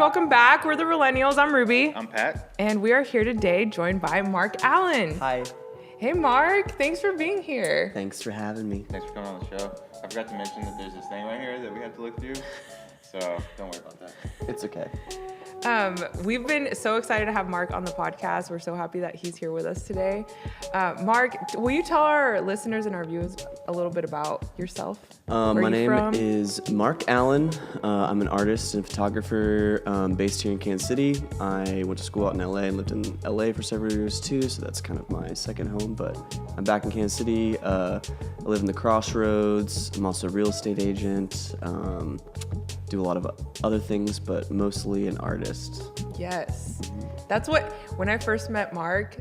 welcome back. We're the Realennials. I'm Ruby. I'm Pat. And we are here today joined by Mark Allen. Hi. Hey, Mark. Thanks for being here. Thanks for having me. Thanks for coming on the show. I forgot to mention that there's this thing right here that we have to look through, so don't worry about that. It's okay. We've been so excited to have Mark on the podcast. We're so happy that he's here with us today. Mark, will you tell our listeners and our viewers a little bit about yourself? My name is Mark Allen. I'm an artist and photographer based here in Kansas City. I went to school out in LA and lived in LA for several years too, so that's kind of my second home, but I'm back in Kansas City. I live in the Crossroads. I'm also a real estate agent. Do a lot of other things, but mostly an artist. Yes. That's what, when I first met Mark,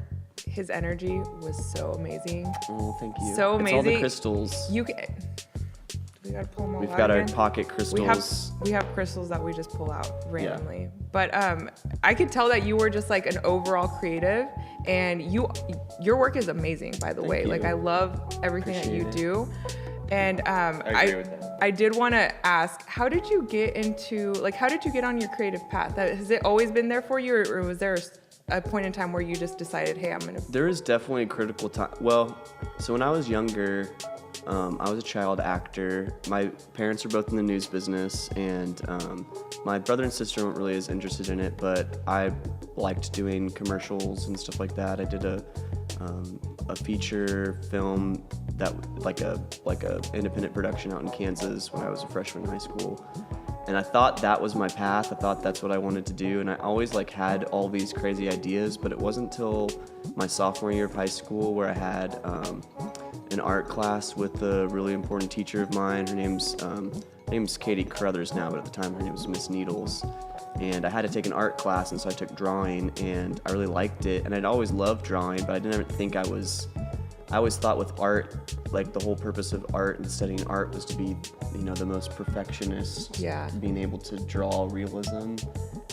his energy was so amazing. Oh, thank you. So amazing. It's all the crystals. We gotta pull them all We've out got again. our pocket crystals. We have crystals that we just pull out randomly. Yeah. But I could tell that you were just like an overall creative, and your work is amazing, by the way. Thank you. Like, I love everything Appreciate that you do. And I agree with that. I did want to ask, how did you get on your creative path? Has it always been there for you, or was there a point in time where you just decided, hey, I'm gonna... There is definitely a critical time. Well, so when I was younger, I was a child actor. My parents are both in the news business, and my brother and sister weren't really as interested in it, but I liked doing commercials and stuff like that. I did a feature film that like a independent production out in Kansas when I was a freshman in high school. And I thought that was my path. I thought that's what I wanted to do. And I always had all these crazy ideas, but it wasn't until my sophomore year of high school where I had an art class with a really important teacher of mine. Her name's Katie Carruthers now, but at the time her name was Miss Needles. And I had to take an art class, and so I took drawing, and I really liked it. And I'd always loved drawing, but I didn't ever think I always thought with art, like the whole purpose of art and studying art was to be, the most perfectionist, being able to draw realism.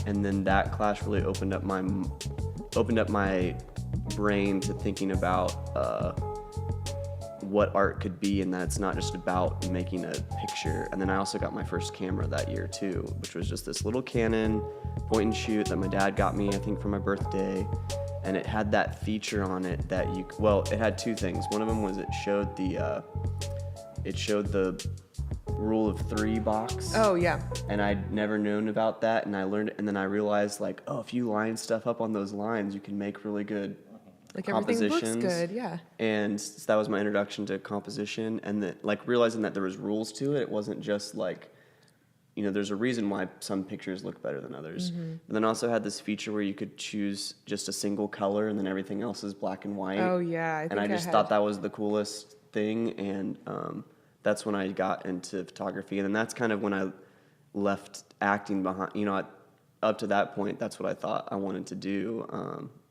And then that class really opened up my brain to thinking about what art could be, and that it's not just about making a picture. And then I also got my first camera that year too, which was just this little Canon point and shoot that my dad got me, I think, for my birthday. And it had that feature on it that it had two things. One of them was it showed the rule of three box. Oh, yeah. And I'd never known about that, and I learned it, and then I realized, if you line stuff up on those lines, you can make really good everything compositions. Looks good, yeah. And so that was my introduction to composition, and that, realizing that there was rules to it. It wasn't just there's a reason why some pictures look better than others. Mm-hmm. But then also had this feature where you could choose just a single color, and then everything else is black and white. Oh, yeah. I thought that was the coolest thing, and that's when I got into photography. And then that's kind of when I left acting behind. Up to that point, that's what I thought I wanted to do.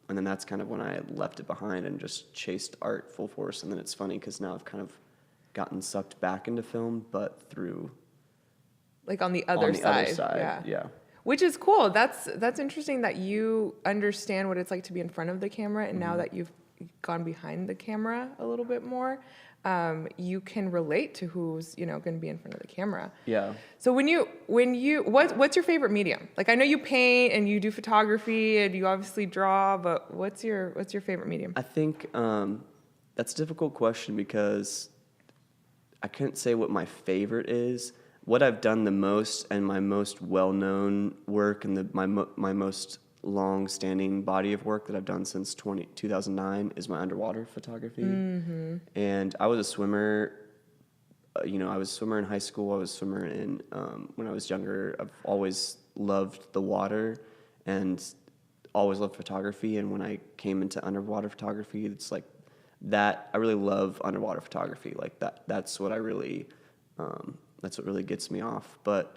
And then that's kind of when I left it behind and just chased art full force. And then it's funny because now I've kind of gotten sucked back into film, but through... on the other side. Yeah. Which is cool. That's interesting that you understand what it's like to be in front of the camera, and now that you've gone behind the camera a little bit more, you can relate to who's going to be in front of the camera. Yeah. So what's your favorite medium? I know you paint and you do photography and you obviously draw, but what's your favorite medium? I think that's a difficult question because I couldn't say what my favorite is. What I've done the most and my most well-known work and my most long-standing body of work that I've done since 2009 is my underwater photography. Mm-hmm. And I was a swimmer. I was a swimmer in high school. I was a swimmer when I was younger. I've always loved the water and always loved photography. And when I came into underwater photography, it's like that. I really love underwater photography. Like that. That's what I really. That's what really gets me off. But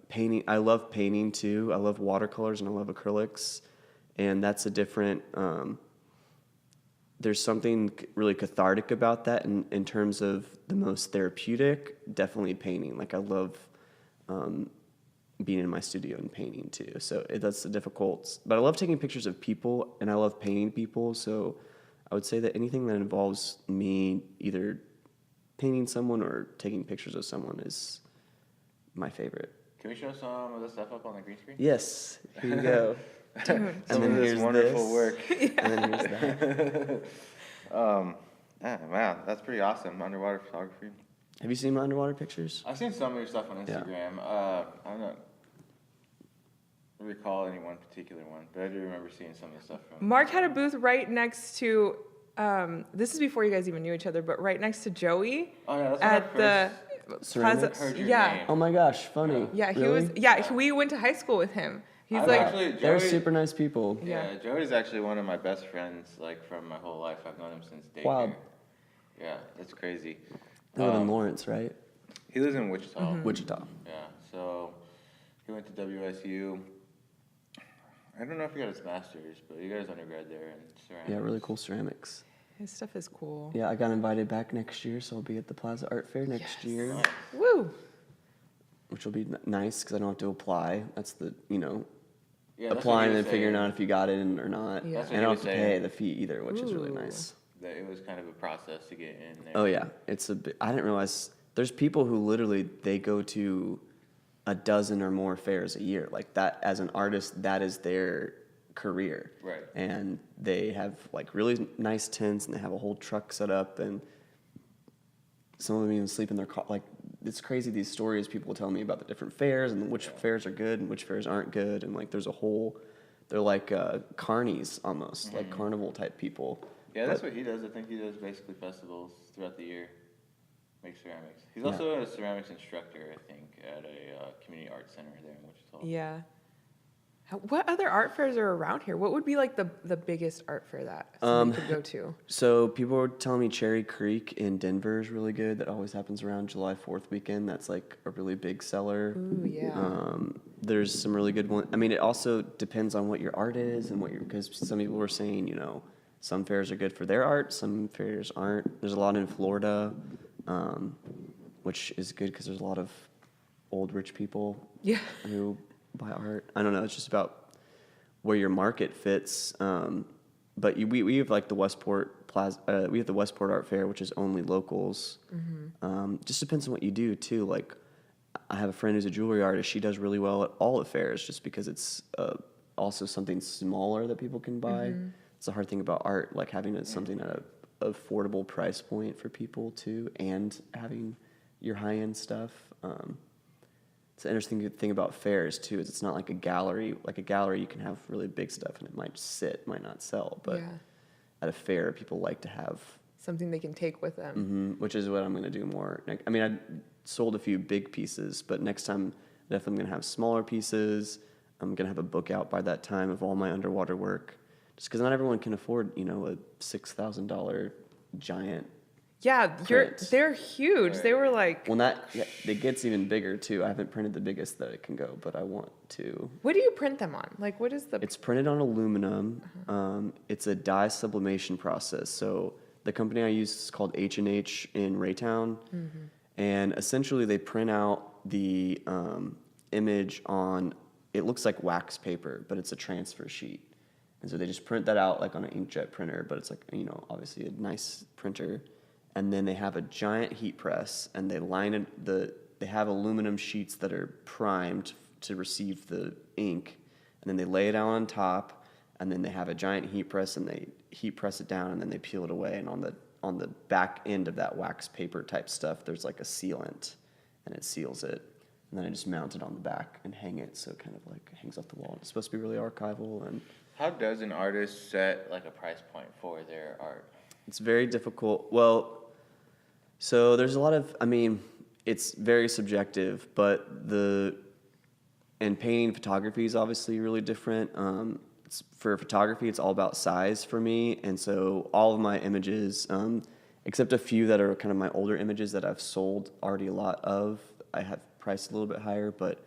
painting, I love painting too. I love watercolors and I love acrylics, and that's a different. There's something really cathartic about that in terms of the most therapeutic. Definitely painting. I love being in my studio and painting too. So that's the difficult. But I love taking pictures of people, and I love painting people. So I would say that anything that involves me either painting someone or taking pictures of someone is my favorite. Can we show some of the stuff up on the green screen? Yes, here you go. Dude. And Some then of this here's wonderful this, work. and then here's that. Wow, that's pretty awesome. Underwater photography. Have you seen my underwater pictures? I've seen some of your stuff on Yeah. Instagram. I don't recall any one particular one, but I do remember seeing some of the stuff from. Mark had a booth right next to, this is before you guys even knew each other, but right next to Joey Oh yeah, that's at the Ceramics? Heard your yeah. name. Oh my gosh, funny. Yeah, he Really? was, yeah, we went to high school with him. He's I've like, actually- They're Joey- super nice people. Yeah, Joey's actually one of my best friends, like from my whole life. I've known him since daycare. Wow. Yeah, that's crazy. They live in Lawrence, right? He lives in Wichita. Wichita. Yeah, so he went to WSU. I don't know if he got his master's, but he got his undergrad there in ceramics. Yeah, really cool ceramics. his stuff is cool. Yeah, I got invited back next year, so I'll be at the Plaza Art Fair next Yes. year, Nice. Woo! which will be nice because I don't have to apply. That's the, Yeah, that's what applying he and was figuring saying, out if you got in or not. Yeah. That's what And I he don't have was to pay saying. the fee either, which is really Ooh. nice. that it was kind of a process to get in there. Oh yeah, it's I didn't realize there's people who literally they go to a dozen or more fairs a year. Like that, as an artist, that is their career. Right. And they have like really nice tents, and they have a whole truck set up, and some of them even sleep in their car. Like it's crazy these stories people tell me about the different fairs and which fairs are good and which fairs aren't good, and like there's a whole. They're like carnies almost, like carnival type people. Yeah, that's what he does. I think he does basically festivals throughout the year. Makes ceramics. He's also a ceramics instructor, I think, at a community arts center there in Wichita. Yeah. What other art fairs are around here? What would be like the biggest art fair that someone could go to? So people were telling me Cherry Creek in Denver is really good. That always happens around July 4th weekend. That's like a really big seller. Ooh, yeah. There's some really good ones. I mean, it also depends on what your art is and because some people were saying, some fairs are good for their art, some fairs aren't. There's a lot in Florida, which is good because there's a lot of old rich people Yeah. who buy art. I don't know. It's just about where your market fits. But we have like the Westport Plaza. We have the Westport Art Fair, which is only locals. Just depends on what you do too. Like I have a friend who's a jewelry artist. She does really well at all the fairs, just because it's also something smaller that people can buy. It's the hard thing about art, like having something at a affordable price point for people too, and having your high end stuff. It's an interesting thing about fairs too, is it's not like a gallery. Like a gallery, you can have really big stuff and it might sit, might not sell. But Yeah. at a fair, people like to have, Something they can take with them. which is what I'm going to do more. I mean, I sold a few big pieces, but next time, definitely going to have smaller pieces. I'm going to have a book out by that time of all my underwater work, just because not everyone can afford, a $6,000 giant. Yeah, Print. they're huge. They were like, Well, it gets even bigger too. I haven't printed the biggest that it can go, but I want to. what do you print them on? Like, what is the? It's printed on aluminum. It's a dye sublimation process. So the company I use is called H&H in Raytown, and essentially they print out the image on. It looks like wax paper, but it's a transfer sheet, and so they just print that out like on an inkjet printer. But it's like obviously a nice printer. And then they have a giant heat press, and they line it. They have aluminum sheets that are primed to receive the ink, and then they lay it out on top, and then they have a giant heat press, and they heat press it down, and then they peel it away. And on the back end of that wax paper type stuff, there's like a sealant, and it seals it. And then I just mount it on the back and hang it, so it kind of like hangs off the wall. It's supposed to be really archival, and How does an artist set like a price point for their art? it's very difficult. Well, so there's a lot of, it's very subjective, but and painting photography is obviously really different. For photography, it's all about size for me, and so all of my images, except a few that are kind of my older images that I've sold already a lot of, I have priced a little bit higher, but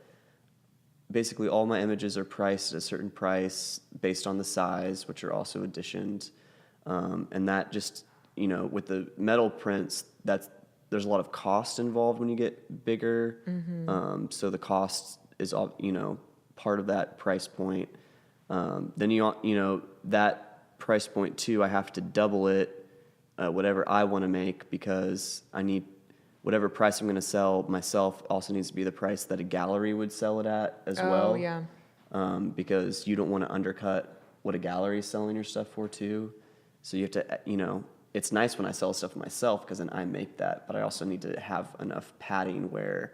basically all my images are priced at a certain price based on the size, which are also editioned, and that just, with the metal prints, there's a lot of cost involved when you get bigger. So the cost is all, part of that price point. Then that price point too, I have to double it, whatever I want to make, because I need whatever price I'm going to sell myself also needs to be the price that a gallery would sell it at as well. Oh, yeah. Because you don't want to undercut what a gallery is selling your stuff for too. So you have to, it's nice when I sell stuff myself because then I make that, but I also need to have enough padding where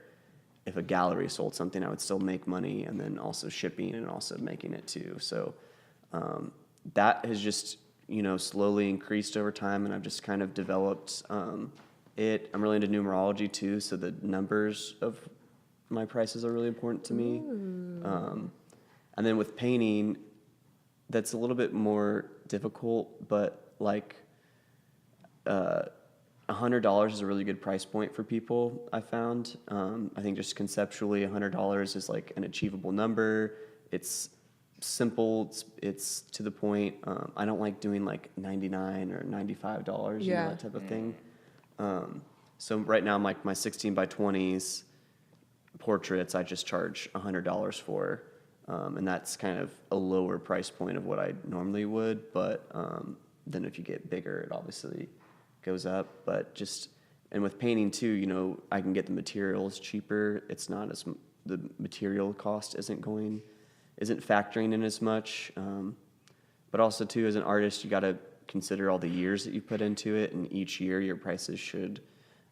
if a gallery sold something, I would still make money, and then also shipping and also making it too. So that has just, slowly increased over time, and I've just kind of developed it. I'm really into numerology too, so the numbers of my prices are really important to me. And then with painting, that's a little bit more difficult, but like $100 is a really good price point for people, I found. I think just conceptually, $100 is like an achievable number. It's simple, it's to the point. I don't like doing like $99 or $95, Yeah. that type of thing. So right now, like my 16 by 20s portraits, I just charge $100 for. And that's kind of a lower price point of what I normally would, but then if you get bigger, it obviously goes up. But and with painting too, I can get the materials cheaper. It's not the material cost isn't factoring in as much. But also too, as an artist, you got to consider all the years that you put into it, and each year your prices should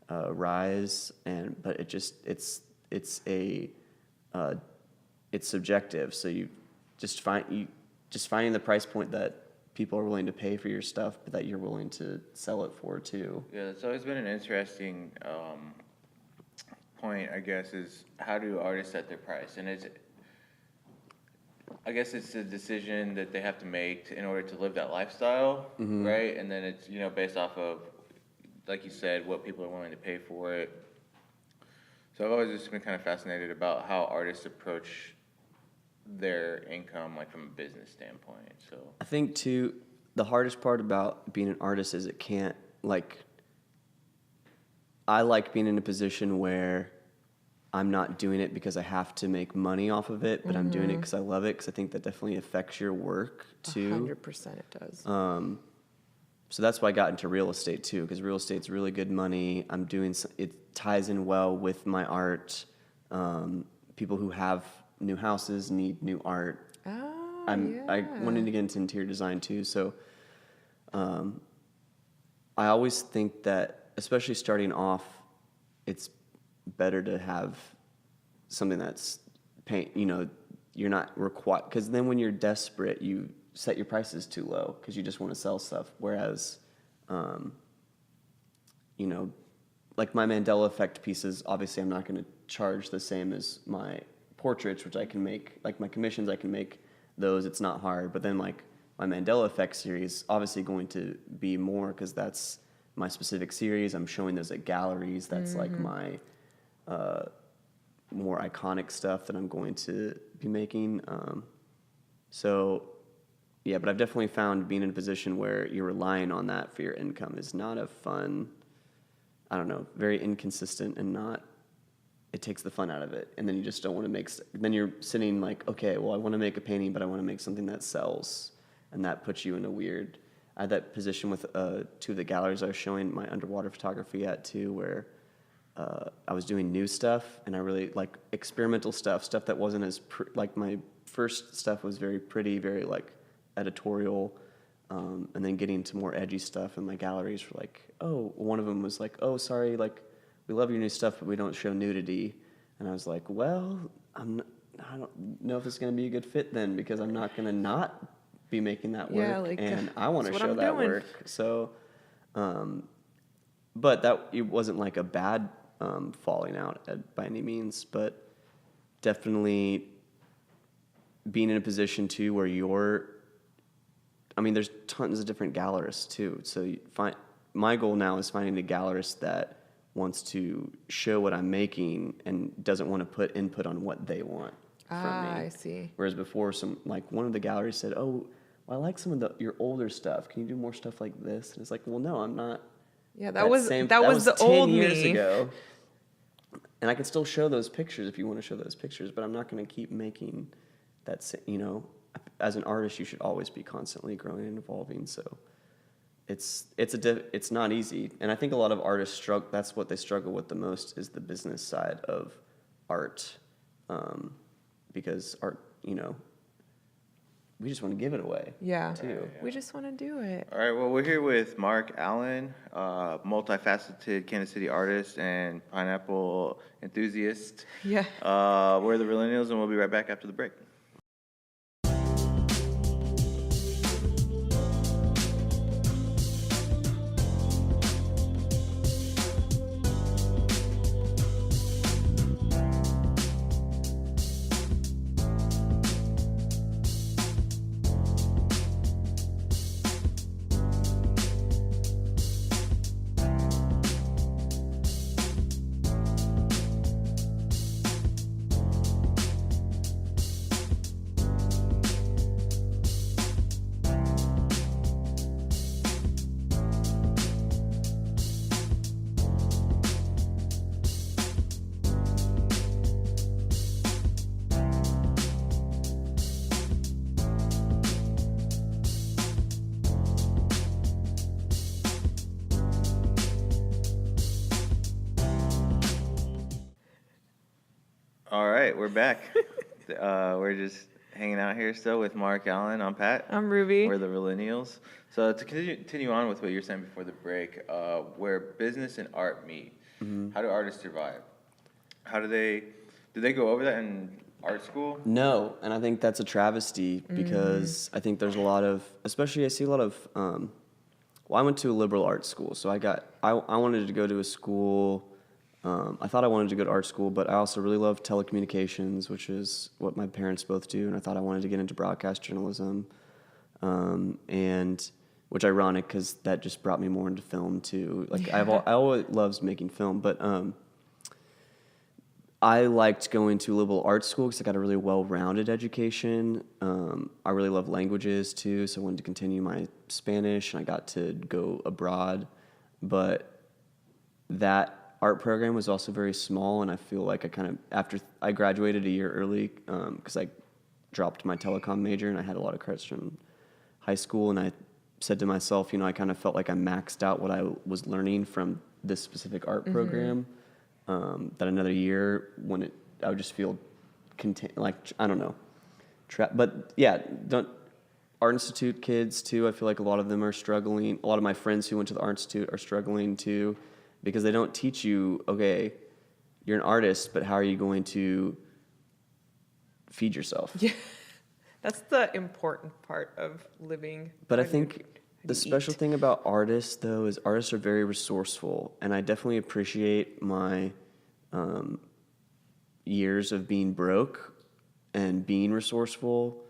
rise. But it's subjective. So you just finding the price point that people are willing to pay for your stuff, but that you're willing to sell it for too. Yeah, it's always been an interesting point, I guess, is how do artists set their price? And I guess it's a decision that they have to make in order to live that lifestyle, right? And then it's, based off of, like you said, what people are willing to pay for it. So I've always just been kind of fascinated about how artists approach their income, like from a business standpoint. So I think too, the hardest part about being an artist is I like being in a position where I'm not doing it because I have to make money off of it, but I'm doing it because I love it, because I think that definitely affects your work too. 100% it does. So that's why I got into real estate too, because real estate's really good money. It ties in well with my art. People who have new houses need new art. I wanted to get into interior design too, so I always think that, especially starting off, it's better to have something that's you're not required, because then when you're desperate, you set your prices too low because you just want to sell stuff. Whereas, like my Mandela Effect pieces, obviously I'm not going to charge the same as my portraits, which I can make, like my commissions, I can make those. It's not hard. But then like my Mandela Effect series, obviously going to be more because that's my specific series. I'm showing those at galleries. That's like my more iconic stuff that I'm going to be making. Yeah, but I've definitely found being in a position where you're relying on that for your income is not a fun, very inconsistent, and it takes the fun out of it. And then you just don't want to then you're sitting like, okay, well, I want to make a painting, but I want to make something that sells. And that puts you in I had that position with two of the galleries I was showing my underwater photography at too, where I was doing new stuff, and I really like experimental stuff that wasn't as, like my first stuff was very pretty, very like editorial, and then getting to more edgy stuff, and my galleries were like, one of them was like, sorry, like we love your new stuff, but we don't show nudity. And I was like, well, I don't know if it's going to be a good fit then, because I'm not going to not be making that work, and I want to show that work. So, but it wasn't like a bad falling out by any means, but definitely being in a position too where there's tons of different gallerists too. So my goal now is finding a gallerist that wants to show what I'm making and doesn't want to put input on what they want from me. I see. Whereas before, one of the galleries said, well, I like some of your older stuff. Can you do more stuff like this? And it's like, well, no, I'm not. Yeah, that was the 10 old years me. ago. And I can still show those pictures if you want to show those pictures, but I'm not going to keep making that, as an artist, you should always be constantly growing and evolving. So it's not easy, and I think a lot of artists struggle. That's what they struggle with the most is the business side of art, because art, we just want to give it away. Yeah. Too. We just want to do it. All right, well, we're here with Mark Allen, multifaceted Kansas City artist and pineapple enthusiast. Yeah. We're the Realennials, and we'll be right back after the break. All right, we're back. We're just hanging out here still with Mark Allen. I'm Pat. I'm Ruby. We're the Realennials. So to continue on with what you were saying before the break, where business and art meet, how do artists survive? How do they go over that in art school? No, and I think that's a travesty because I think there's a lot of, especially I see a lot of, well, I went to a liberal arts school, so I wanted to go to a school, I thought I wanted to go to art school, but I also really love telecommunications, which is what my parents both do, and I thought I wanted to get into broadcast journalism, and which ironic because that just brought me more into film too. Like I always loved making film, but I liked going to liberal arts school because I got a really well-rounded education. I really love languages too, so I wanted to continue my Spanish, and I got to go abroad. But that art program was also very small, and I feel like after I graduated a year early because I dropped my telecom major, and I had a lot of credits from high school, and I said to myself, I kind of felt like I maxed out what I was learning from this specific art program. That another year I would just feel I don't know. But yeah, Art Institute kids too, I feel like a lot of them are struggling. A lot of my friends who went to the Art Institute are struggling too because they don't teach you, okay, you're an artist, but how are you going to feed yourself? Yeah. That's the important part of living. But I think the special thing about artists, though, is artists are very resourceful, and I definitely appreciate my years of being broke and being resourceful,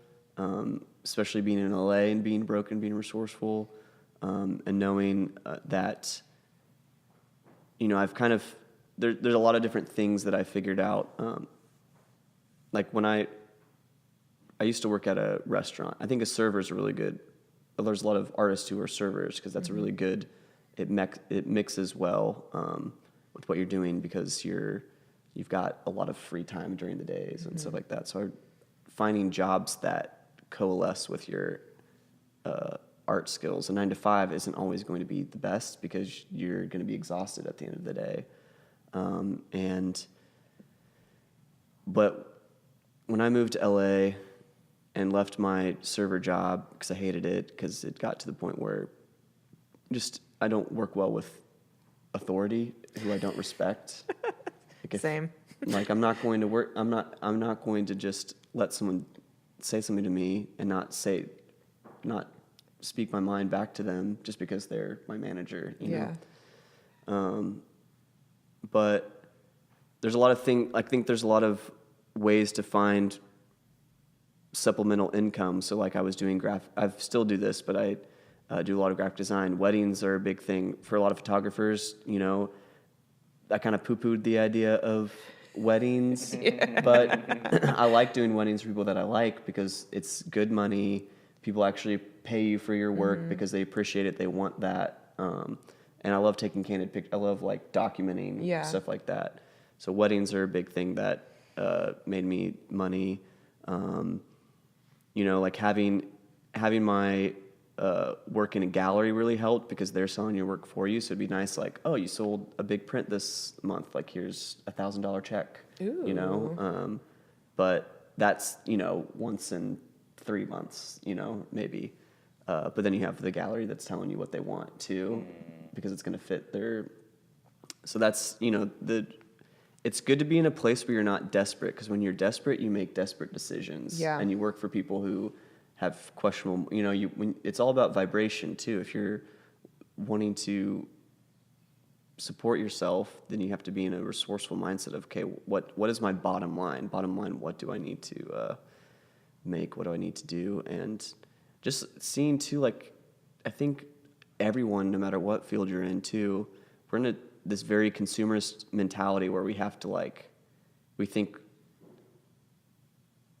especially being in LA and being broke and being resourceful, and knowing that, I've kind of, there's a lot of different things that I figured out. Like when I used to work at a restaurant. I think a server is really good. There's a lot of artists who are servers because that's a really good. It mixes well with what you're doing because you've got a lot of free time during the days and stuff like that. So finding jobs that coalesce with your art skills. A 9-to-5 isn't always going to be the best because you're going to be exhausted at the end of the day. But when I moved to LA and left my server job because I hated it because it got to the point where I don't work well with authority who I don't respect. Same. Like I'm not going to just let someone say something to me and not speak my mind back to them just because they're my manager, know? But there's a lot of I think there's a lot of ways to find supplemental income. So like I was doing I still do this, but I do a lot of graphic design. Weddings are a big thing for a lot of photographers. I kind of poo-pooed the idea of weddings, but I like doing weddings for people that I like because it's good money. People actually pay you for your work because they appreciate it. They want that. And I love taking candid pictures. I love like documenting stuff like that. So weddings are a big thing that made me money. Like having my work in a gallery really helped because they're selling your work for you. So it'd be nice, like, oh, you sold a big print this month. Like, here's $1,000 check. Ooh. You know, but that's, you know, once in 3 months, you know, maybe. But then you have the gallery that's telling you what they want too, because it's going to fit their. So that's, you know, it's good to be in a place where you're not desperate, because when you're desperate, you make desperate decisions. Yeah. And you work for people who have questionable, you know, it's all about vibration too. If you're wanting to support yourself, then you have to be in a resourceful mindset of, okay, what is my bottom line? Bottom line, what do I need to make? What do I need to do? And just seeing too, like, I think everyone, no matter what field you're in too, we're in this very consumerist mentality where we have to, like, we think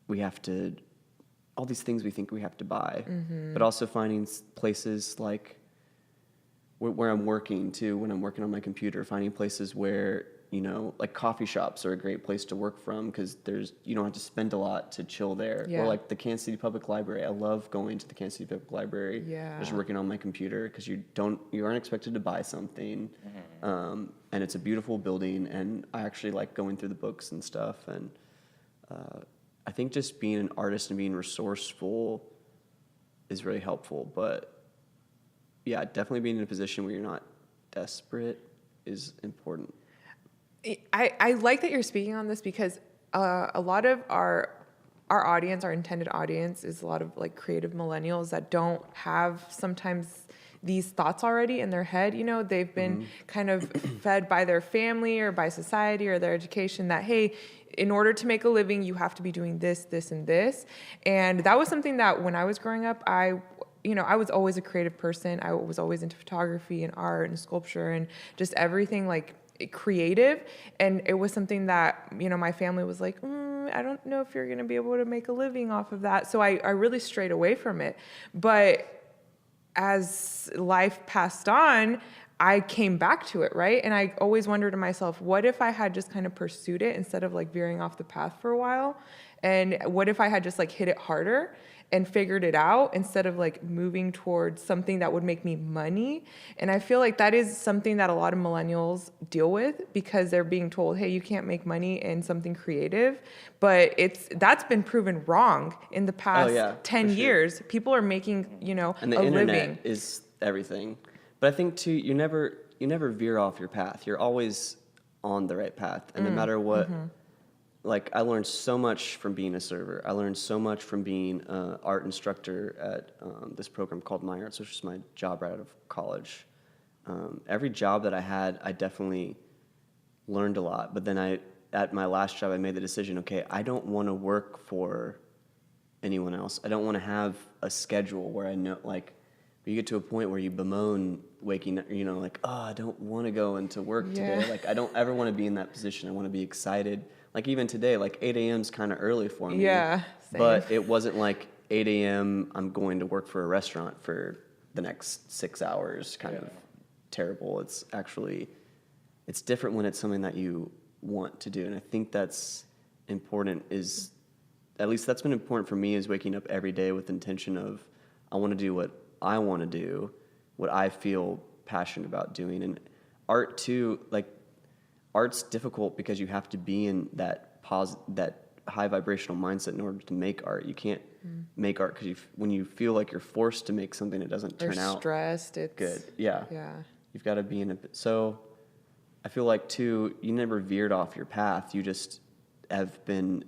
we have to, all these things we think we have to buy, but also finding places like where I'm working too, when I'm working on my computer, finding places where, you know, like coffee shops are a great place to work from because you don't have to spend a lot to chill there. Yeah. Or like the Kansas City Public Library. I love going to the Kansas City Public Library. Yeah. Just working on my computer because you aren't expected to buy something. And it's a beautiful building, and I actually like going through the books and stuff. And I think just being an artist and being resourceful is really helpful. But yeah, definitely being in a position where you're not desperate is important. I like that you're speaking on this because a lot of our audience, our intended audience, is a lot of like creative millennials that don't have sometimes these thoughts already in their head. You know, they've been kind of fed by their family or by society or their education that, hey, in order to make a living, you have to be doing this, this, and this. And that was something that when I was growing up, I was always a creative person. I was always into photography and art and sculpture and just everything like creative. And it was something that, you know, my family was like, I don't know if you're going to be able to make a living off of that. So I really strayed away from it. But as life passed on, I came back to it, right? And I always wondered to myself, what if I had just kind of pursued it instead of like veering off the path for a while? And what if I had just like hit it harder and figured it out instead of like moving towards something that would make me money? And I feel like that is something that a lot of millennials deal with because they're being told, hey, you can't make money in something creative. But that's been proven wrong in the past 10 years. People are making, you know, and the a internet living. is everything. But I think too, you never veer off your path. You're always on the right path. And no matter what, like I learned so much from being a server. I learned so much from being an art instructor at this program called Mayans, which is my job right out of college. Every job that I had, I definitely learned a lot. But then at my last job, I made the decision, okay, I don't want to work for anyone else. I don't want to have a schedule where I know, like, you get to a point where you bemoan waking up, you know, like, oh, I don't want to go into work today. Like, I don't ever want to be in that position. I want to be excited. Like, even today, like, 8 a.m. is kind of early for me. Yeah, same. But it wasn't like 8 a.m., I'm going to work for a restaurant for the next 6 hours, kind of terrible. It's actually, it's different when it's something that you want to do. And I think that's important is, at least that's been important for me, is waking up every day with intention of, I want to do what I want to do, what I feel passionate about doing. And art too, like art's difficult because you have to be in that high vibrational mindset in order to make art. You can't make art because when you feel like you're forced to make something, it doesn't turn out stressed. It's good. Yeah. You've got to be in so I feel like too, you never veered off your path. You just have been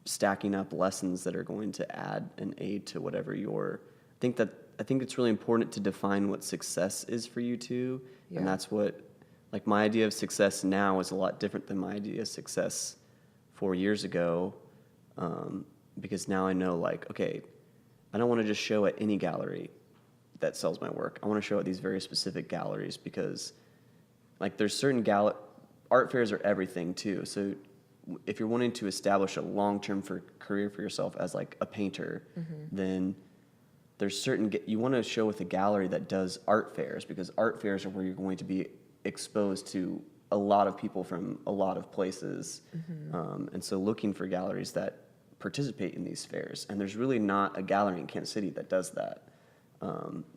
stacking up lessons that are going to add and aid to whatever I think it's really important to define what success is for you too. And that's what, like, my idea of success now is a lot different than my idea of success 4 years ago. Because now I know, like, okay, I don't want to just show at any gallery that sells my work. I want to show at these very specific galleries because, like, there's certain art fairs are everything too. So if you're wanting to establish a long-term career for yourself as like a painter, then there's you want to show with a gallery that does art fairs, because art fairs are where you're going to be exposed to a lot of people from a lot of places. And so looking for galleries that participate in these fairs. And there's really not a gallery in Kansas City that does that.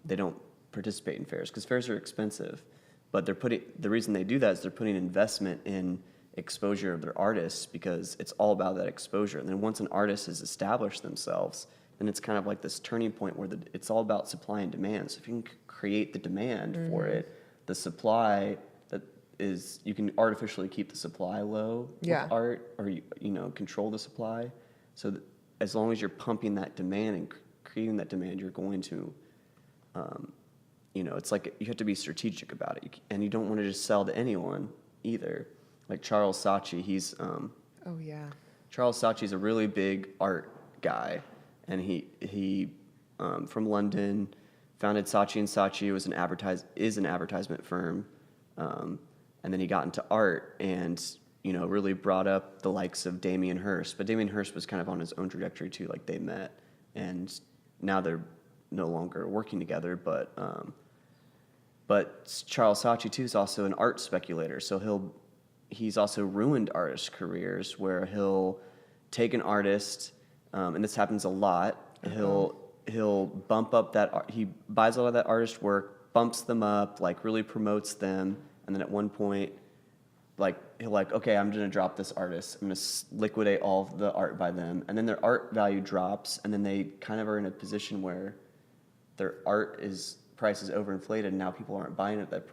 they don't participate in fairs because fairs are expensive. But the reason they do that is they're putting investment in exposure of their artists because it's all about that exposure. And then once an artist has established themselves, then it's kind of like this turning point where it's all about supply and demand. So if you can create the demand for it, the supply you can artificially keep the supply low with art, or control the supply. So that as long as you're pumping that demand and creating that demand, you're going to, it's like you have to be strategic about it, and you don't want to just sell to anyone either. Like Charles Saatchi, Charles Saatchi's a really big art guy, and he from London, founded Saatchi and Saatchi, is an advertisement firm, and then he got into art and really brought up the likes of Damien Hirst. But Damien Hirst was kind of on his own trajectory too, like they met, and now they're no longer working together. But Charles Saatchi too is also an art speculator, so he's also ruined artists' careers where he'll take an artist, and this happens a lot. He'll bump up he buys a lot of that artist work, bumps them up, like really promotes them, and then at one point, like he'll okay, I'm gonna drop this artist. I'm gonna liquidate all of the art by them, and then their art value drops, and then they kind of are in a position where their price is overinflated, and now people aren't buying at that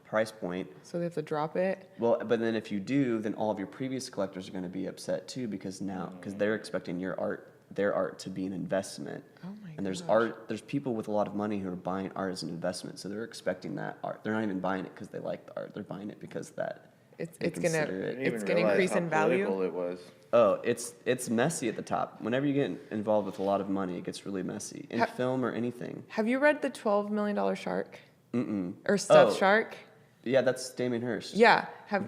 price point. So they have to drop it? Well, but then if you do, then all of your previous collectors are going to be upset too because they're expecting their art to be an investment. Oh my And there's gosh. there's people with a lot of money who are buying art as an investment, so they're expecting that art. They're not even buying it because they like the art. They're buying it because it's consider gonna it. it's gonna increase in value. It was. Oh, it's messy at the top. Whenever you get involved with a lot of money, it gets really messy. In film or anything. Have you read the $12 million Shark? Or Stuffed Shark? Yeah, that's Damien Hirst. Yeah, but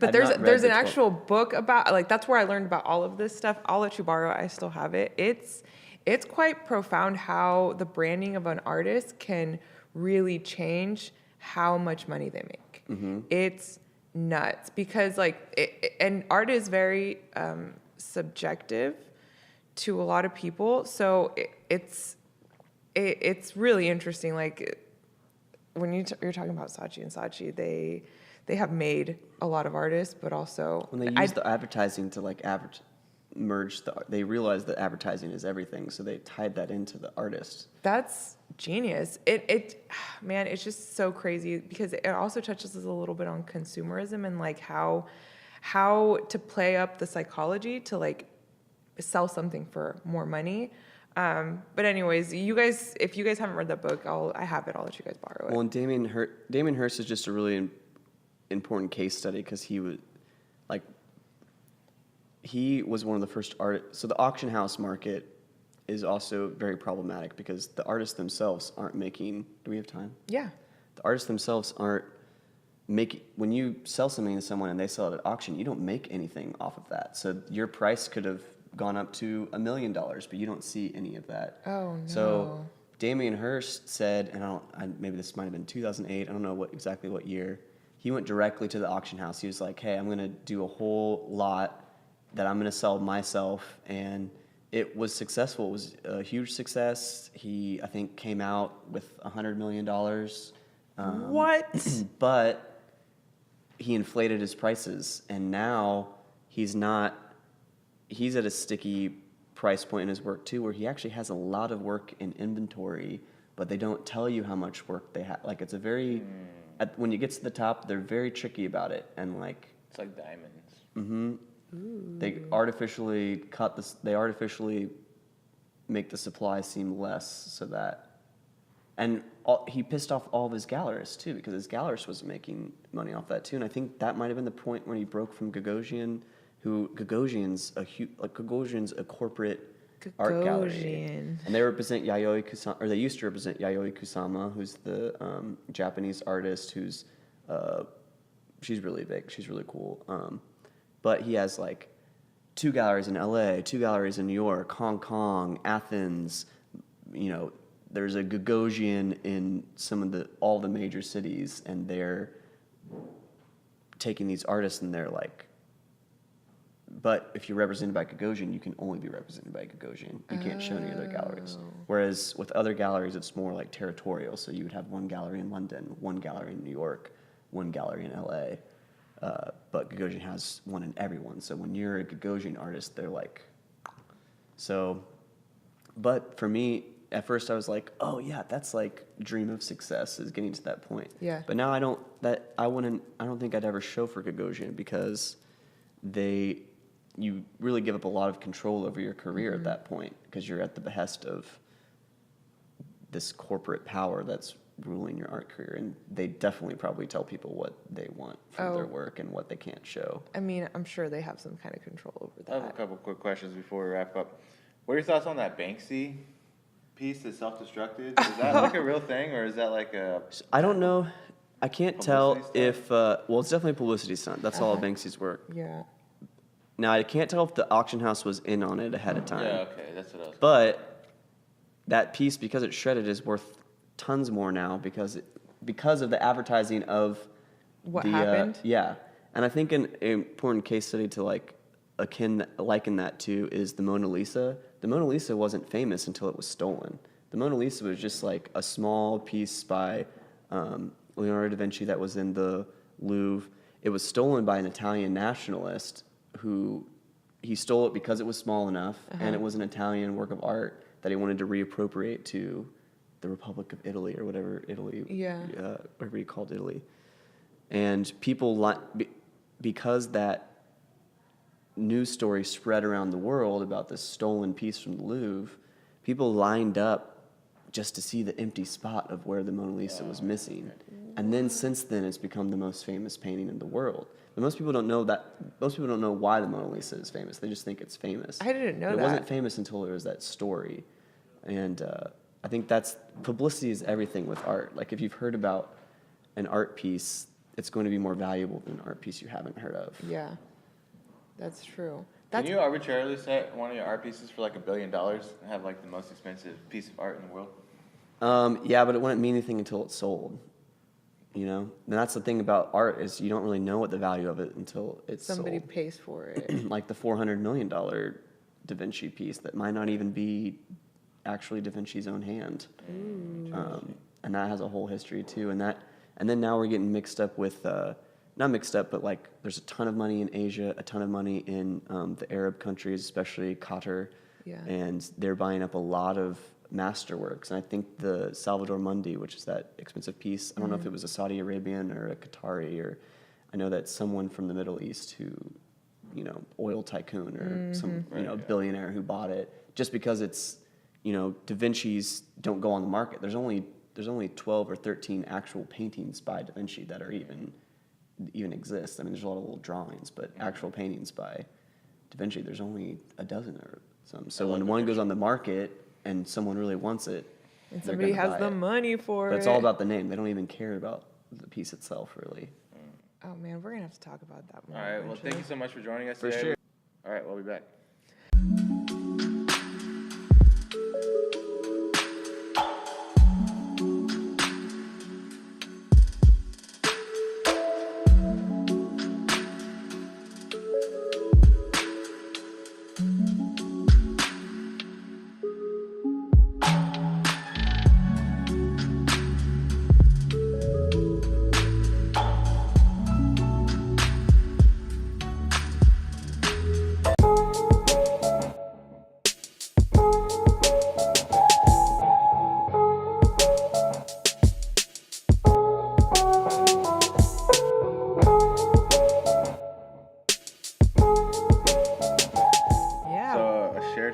I've there's not read an the 12. actual book about that's where I learned about all of this stuff. I'll let you borrow it. I still have it. It's quite profound how the branding of an artist can really change how much money they make. It's nuts because and art is very subjective to a lot of people. So it's really interesting. Like when you're talking about Saatchi and Saatchi, they have made a lot of artists, but also when they use the advertising to merge they realize that advertising is everything, so they tied that into the artist. That's genius. Man, it's just so crazy because it also touches us a little bit on consumerism and like how to play up the psychology to like sell something for more money. But anyways, if you guys haven't read that book, I have it. I'll let you guys borrow it. Well, and Damien Hirst is just a really important case study because he was one of the first artists. So the auction house market is also very problematic because the artists themselves aren't making. Do we have time? Yeah. The artists themselves aren't making. When you sell something to someone and they sell it at auction, you don't make anything off of that. So your price could have gone up to $1 million, but you don't see any of that. Oh no. So Damien Hirst said, and maybe this might have been 2008. I don't know exactly what year. He went directly to the auction house. He was like, "Hey, I'm going to do a whole lot that I'm going to sell myself," and it was successful. It was a huge success. He, I think, came out with $100 million. What? But he inflated his prices, and now he's at a sticky price point in his work too, where he actually has a lot of work in inventory, but they don't tell you how much work they have. Like it's a very, when you get to the top, they're very tricky about it, and like It's like diamonds. Mm-hmm. They artificially they artificially make the supply seem less so that, and he pissed off all of his gallerists too because his gallerist was making money off that too, and I think that might have been the point when he broke from Gagosian, Gagosian's a corporate art gallery, and they represent Yayoi Kusama, or they used to represent Yayoi Kusama, who's the Japanese artist who's she's really big, she's really cool. But he has like 2 galleries in LA, 2 galleries in New York, Hong Kong, Athens. There's a Gagosian in all the major cities, and they're taking these artists and they're like but if you're represented by Gagosian, you can only be represented by Gagosian. You can't show any other galleries. Oh. Whereas with other galleries, it's more like territorial. So you would have one gallery in London, one gallery in New York, one gallery in LA. But Gagosian has one in everyone. So when you're a Gagosian artist, they're like, so. But for me, at first I was like, oh yeah, that's like dream of success is getting to that point. Yeah. But now I don't think I'd ever show for Gagosian because you really give up a lot of control over your career at that point because you're at the behest of this corporate power that's ruling your art career, and they definitely probably tell people what they want from their work and what they can't show. I mean, I'm sure they have some kind of control over that. I have a couple quick questions before we wrap up. What are your thoughts on that Banksy piece that self-destructed? Is that like a real thing, or is that like a... I don't know. I can't tell Publicity if, well, it's definitely a publicity stunt. That's all of Banksy's work. Yeah. Now, I can't tell if the auction house was in on it ahead of time. Yeah, okay, that's what I was... But that piece, because it's shredded, is worth tons more now because of the advertising of What happened? Yeah, and I think an important case study to liken that to is the Mona Lisa. The Mona Lisa wasn't famous until it was stolen. The Mona Lisa was just like a small piece by Leonardo da Vinci that was in the Louvre. It was stolen by an Italian nationalist who he stole it because it was small enough and it was an Italian work of art that he wanted to reappropriate to the Republic of Italy or whatever whatever he called Italy. And people, because that news story spread around the world about this stolen piece from the Louvre, people lined up just to see the empty spot of where the Mona Lisa was missing. And then since then, it's become the most famous painting in the world. But most people don't know that. Most people don't know why the Mona Lisa is famous. They just think it's famous. I didn't know It that. wasn't famous until there was that story. And I think publicity is everything with art. Like if you've heard about an art piece, it's going to be more valuable than an art piece you haven't heard of. Yeah. That's true. Can you arbitrarily set one of your art pieces for like $1 billion and have like the most expensive piece of art in the world? Yeah, but it wouldn't mean anything until it's sold. You know, and that's the thing about art is you don't really know what the value of it until it's Somebody sold. pays for it. Like the $400 million Da Vinci piece that might not even be actually Da Vinci's own hand, and that has a whole history too. And then now we're getting mixed up with not mixed up, but like there's a ton of money in Asia, a ton of money in the Arab countries, especially Qatar, and they're buying up a lot of masterworks. And I think the Salvador Mundi, which is that expensive piece, I don't know if it was a Saudi Arabian or a Qatari, or I know that someone from the Middle East who, oil tycoon or some, billionaire who bought it just because it's, Da Vinci's don't go on the market. There's only 12 or 13 actual paintings by Da Vinci that are even exist. I mean, there's a lot of little drawings, but actual paintings by Da Vinci, there's only a dozen or some. So when one goes on the market and someone really wants it, and somebody has the money for it. But it's all about the name. They don't even care about the piece itself, really. Oh man, we're gonna have to talk about that more. All right, well, thank you so much for joining us For today. sure. All right, we'll be back.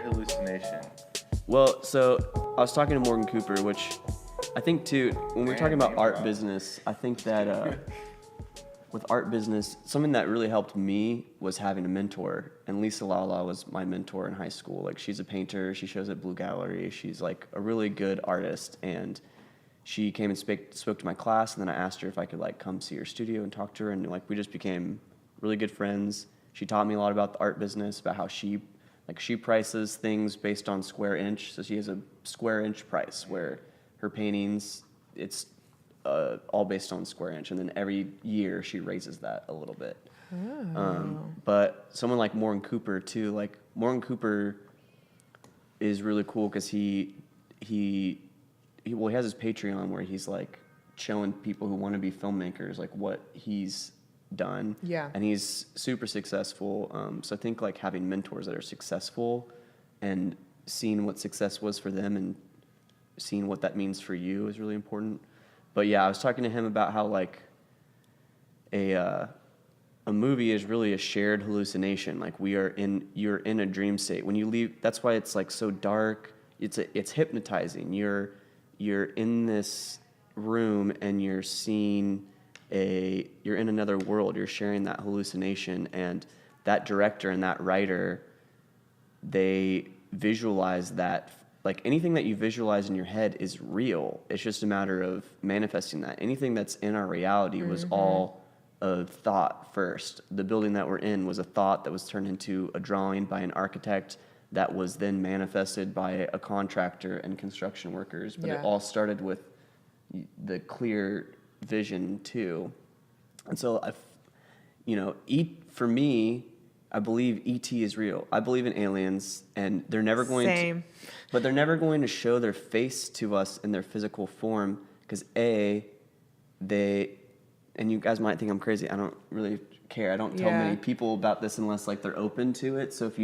Hallucination. Well, so I was talking to Morgan Cooper, which I think too, when we're talking about art business, I think that with art business, something that really helped me was having a mentor. And Lisa Lala was my mentor in high school. Like, she's a painter. She shows at Blue Gallery. She's like a really good artist. And she came and spoke to my class. And then I asked her if I could like come see her studio and talk to her. And like we just became really good friends. She taught me a lot about the art business, about how she prices things based on square inch. So she has a square inch price where her paintings, it's all based on square inch. And then every year she raises that a little bit. But someone like Morgan Cooper too, like Morgan Cooper is really cool because he has his Patreon where he's like showing people who want to be filmmakers like what he's done. Yeah. And he's super successful. So I think like having mentors that are successful and seeing what success was for them and seeing what that means for you is really important. But yeah, I was talking to him about how like a movie is really a shared hallucination. Like you're in a dream state. When you leave, that's why it's like so dark. It's hypnotizing. You're in this room and you're in another world. You're sharing that hallucination, and that director and that writer, they visualize that. Like anything that you visualize in your head is real. It's just a matter of manifesting that. Anything that's in our reality was all a thought first. The building that we're in was a thought that was turned into a drawing by an architect that was then manifested by a contractor and construction workers. But it all started with the clear vision too. And so for me, I believe E.T. is real. I believe in aliens, and they're never going Same. but they're never going to show their face to us in their physical form because and you guys might think I'm crazy. I don't really care. I don't tell many people about this unless like they're open to it. So if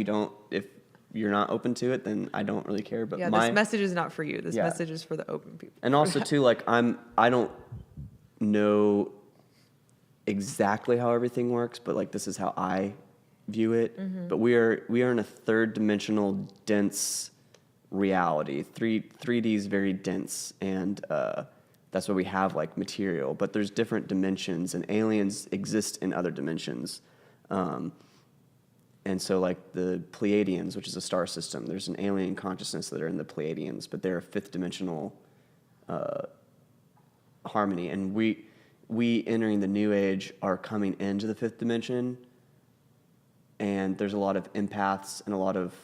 you're not open to it, then I don't really care. But this message is not for you. This message is for the open people. And also too, like I don't know exactly how everything works, but like this is how I view it. But we are in a third dimensional dense reality. 3D is very dense, and that's why we have like material. But there's different dimensions, and aliens exist in other dimensions. And so like the Pleiadians, which is a star system, there's an alien consciousness that are in the Pleiadians, but they're a fifth dimensional harmony. And we entering the new age are coming into the fifth dimension, and there's a lot of empaths and a lot of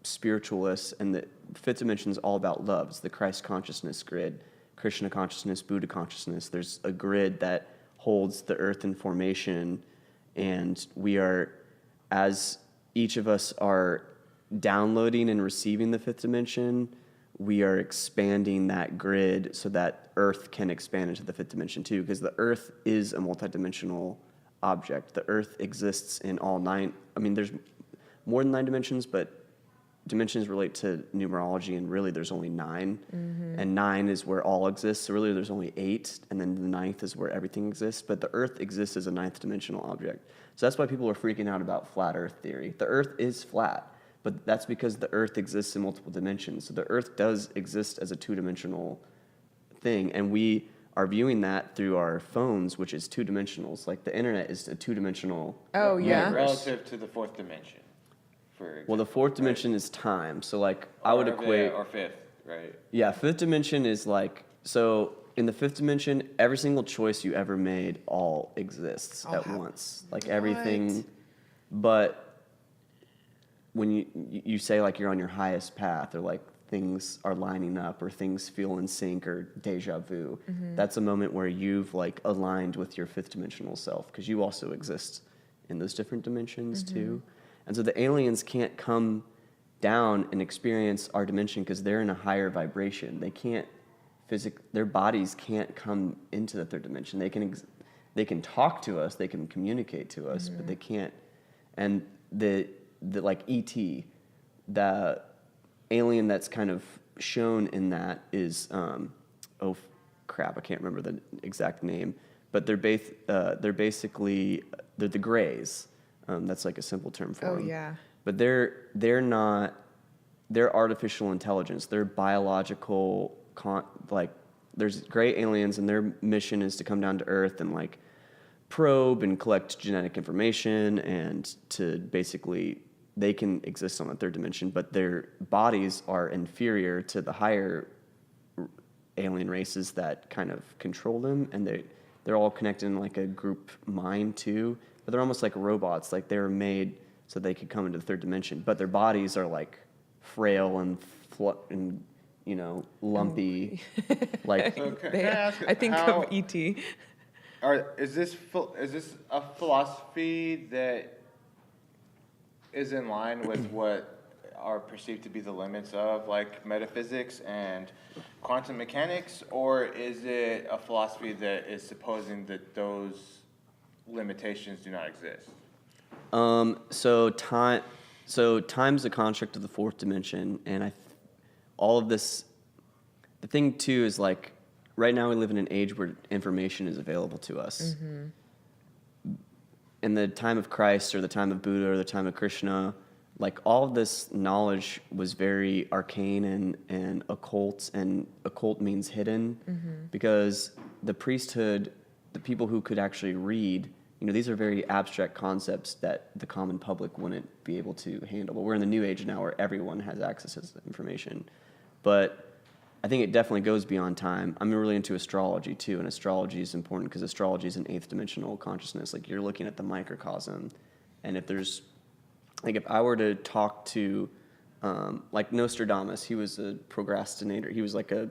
spiritualists, and the fifth dimension is all about love. It's the Christ consciousness grid, Krishna consciousness, Buddha consciousness. There's a grid that holds the earth in formation, and we are, as each of us are downloading and receiving the fifth dimension, we are expanding that grid so that earth can expand into the fifth dimension too, because the earth is a multidimensional object. The earth exists in all nine. I mean, there's more than 9 dimensions, but dimensions relate to numerology, and really there's only 9. And 9 is where all exists, so really there's only 8, and then the 9th is where everything exists. But the earth exists as a 9th dimensional object. So that's why people are freaking out about flat earth theory. The earth is flat, but that's because the earth exists in multiple dimensions. So the earth does exist as a 2-dimensional thing, and we are viewing that through our phones, which is 2-dimensionals. Like the internet is a 2-dimensional universe. Relative to the 4th dimension. Well, the 4th dimension is time. So like I would equate. Or 5th, right? Yeah, 5th dimension is like, so in the 5th dimension, every single choice you ever made all exists at once. Like everything. But when you say like you're on your highest path, or like things are lining up, or things feel in sync, or deja vu, that's a moment where you've like aligned with your 5th dimensional self, because you also exist in those different dimensions too. And so the aliens can't come down and experience our dimension because they're in a higher vibration. They can't their bodies can't come into the 3rd dimension. They can talk to us, they can communicate to us, but they can't. And the like ET, the alien that's kind of shown in that is I can't remember the exact name, but they're basically the Greys. That's like a simple term for them. yeah. But they're not. They're artificial intelligence. They're biological. There's gray aliens, and their mission is to come down to Earth and like probe and collect genetic information, and to basically they can exist on the 3rd dimension, but their bodies are inferior to the higher alien races that kind of control them, and they're all connected in like a group mind too. But they're almost like robots. Like they were made so they could come into the 3rd dimension, but their bodies are like frail and lumpy. Like Okay. I think of E.T. Is this a philosophy that is in line with what are perceived to be the limits of like metaphysics and quantum mechanics, or is it a philosophy that is supposing that those limitations do not exist? So time's a construct of the fourth dimension, and all of this. The thing too is like, right now we live in an age where information is available to us. In the time of Christ or the time of Buddha or the time of Krishna, like all of this knowledge was very arcane and occult, and occult means hidden, because the priesthood, the people who could actually read, these are very abstract concepts that the common public wouldn't be able to handle. But we're in the new age now where everyone has access to this information. But I think it definitely goes beyond time. I'm really into astrology too, and astrology is important because astrology is an eighth dimensional consciousness. Like you're looking at the microcosm, and if I were to talk to, like Nostradamus, he was a procrastinator. He was like a,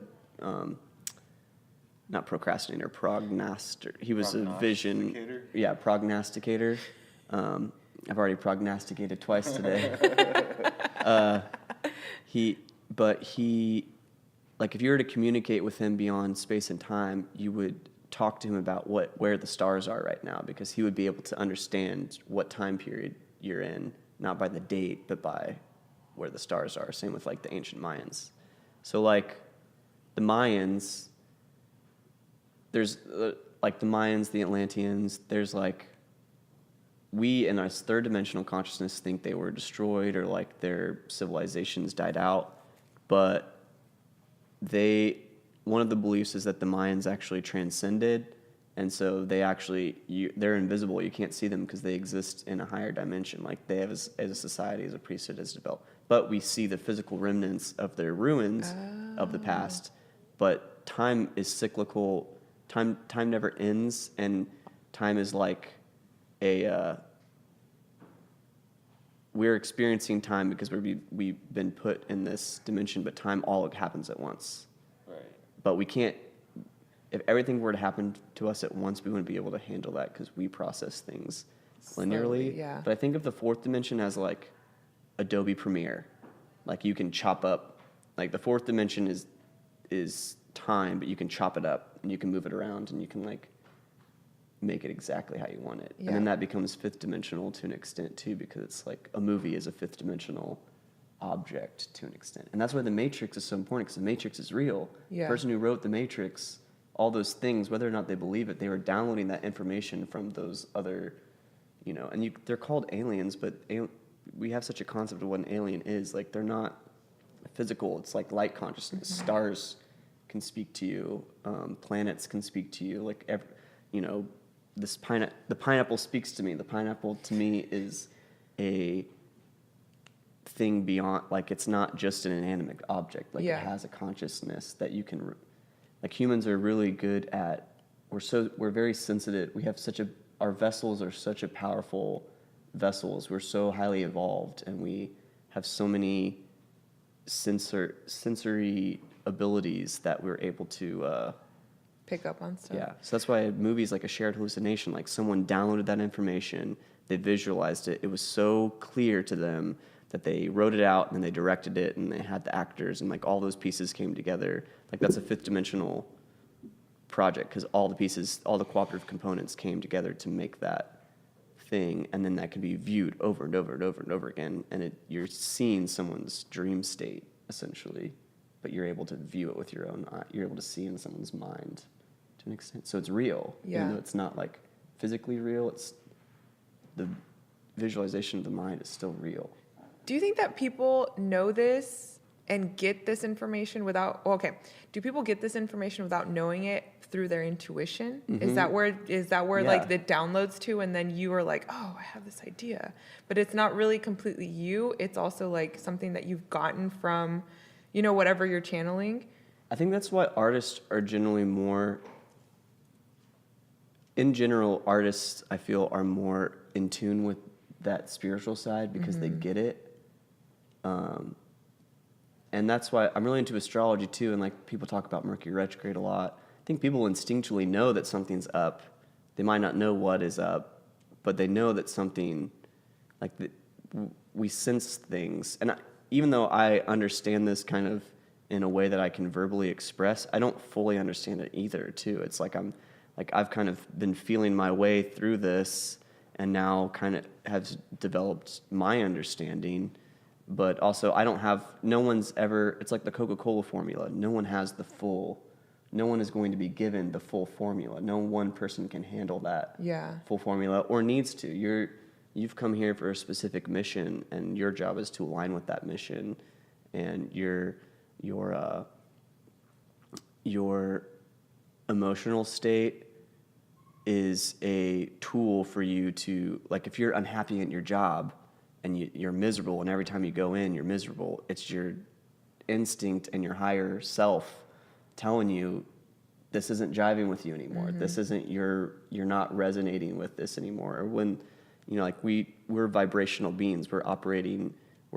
not procrastinator, prognosticator. He was a vision, prognosticator. I've already prognosticated twice today. Like if you were to communicate with him beyond space and time, you would talk to him about where the stars are right now, because he would be able to understand what time period you're in, not by the date, but by where the stars are. Same with like the ancient Mayans. So like the Mayans, there's like the Mayans, the Atlanteans, there's like, we in our third dimensional consciousness think they were destroyed or like their civilizations died out, but one of the beliefs is that the Mayans actually transcended, and so they're invisible. You can't see them because they exist in a higher dimension. Like they have, as a society, as a priesthood, has developed. But we see the physical remnants of their ruins of the past. But time is cyclical. Time never ends, and time is like we're experiencing time because we've been put in this dimension, but time all happens at once. Right. But we can't, if everything were to happen to us at once, we wouldn't be able to handle that because we process things linearly. Yeah. But I think of the fourth dimension as like Adobe Premiere. Like you can chop up, like the fourth dimension is time, but you can chop it up and you can move it around and you can like make it exactly how you want it. Yeah. And then that becomes fifth dimensional to an extent too, because it's like a movie is a fifth dimensional object to an extent. And that's why the Matrix is so important, because the Matrix is real. Yeah. The person who wrote the Matrix, all those things, whether or not they believe it, they were downloading that information from those other, and they're called aliens, but we have such a concept of what an alien is. Like they're not physical. It's like light consciousness. Stars can speak to you. Planets can speak to you. Like the pineapple speaks to me. The pineapple to me is a thing beyond, like it's not just an inanimate object. Like it has a consciousness that you can, like humans are really good at, we're very sensitive. We have our vessels are such a powerful vessels. We're so highly evolved, and we have so many sensory abilities that we're able to Pick up on stuff. Yeah, so that's why a movie is like a shared hallucination. Like someone downloaded that information, they visualized it. It was so clear to them that they wrote it out and then they directed it and they had the actors and like all those pieces came together. Like that's a fifth dimensional project because all the cooperative components came together to make that thing, and then that can be viewed over and over and over and over again, and you're seeing someone's dream state essentially, but you're able to view it with your own eye. You're able to see in someone's mind to an extent. So it's real, even though it's not like physically real. It's the visualization of the mind is still real. Do you think that people know this and get this information without? Do people get this information without knowing it through their intuition? Mm-hmm. Is that where like the downloads to, and then you are like, oh, I have this idea, but it's not really completely you. It's also like something that you've gotten from, whatever you're channeling. I think that's why artists are generally more. In general, artists I feel are more in tune with that spiritual side because they get it. And that's why I'm really into astrology too, and like people talk about Mercury retrograde a lot. I think people instinctually know that something's up. they might not know what is up, but they know that something, like we sense things. And even though I understand this kind of in a way that I can verbally express, I don't fully understand it either, too. It's like I've kind of been feeling my way through this, and now kind of have developed my understanding. But also, no one's ever, it's like the Coca-Cola formula. No one is going to be given the full formula. No one person can handle that full formula, or needs to. You've come here for a specific mission, and your job is to align with that mission. And your emotional state is a tool for you to, like, if you're unhappy at your job and you're miserable, and every time you go in you're miserable, it's your instinct and your higher self telling you this isn't jiving with you anymore. This isn't you're not resonating with this anymore. Or when, like we're vibrational beings. We're